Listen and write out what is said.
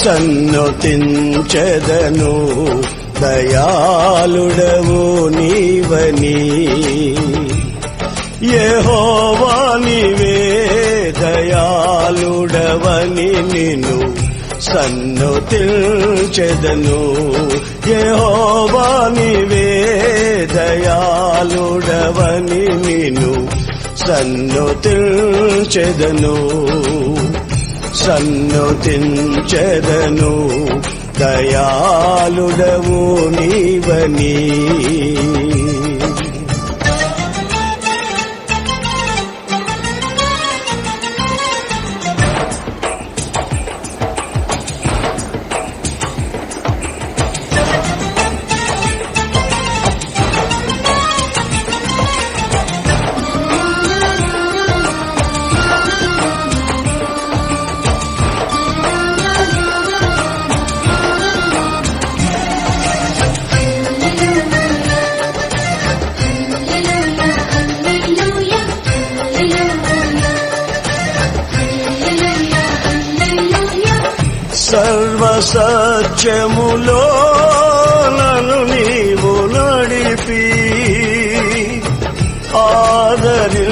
సన్నుతించెదను దయాళుడవు నీవని. యెహోవా నీవే దయాళుడవని నిన్ను సన్నుతించెదను. యెహోవా నీవే దయాళుడవని నిన్ను సన్నుతించెదను. సన్నుతించెదను దయాళుడవు నీవని. సర్వసత్యములో నన్ను నీవు నడిపి ఆదరి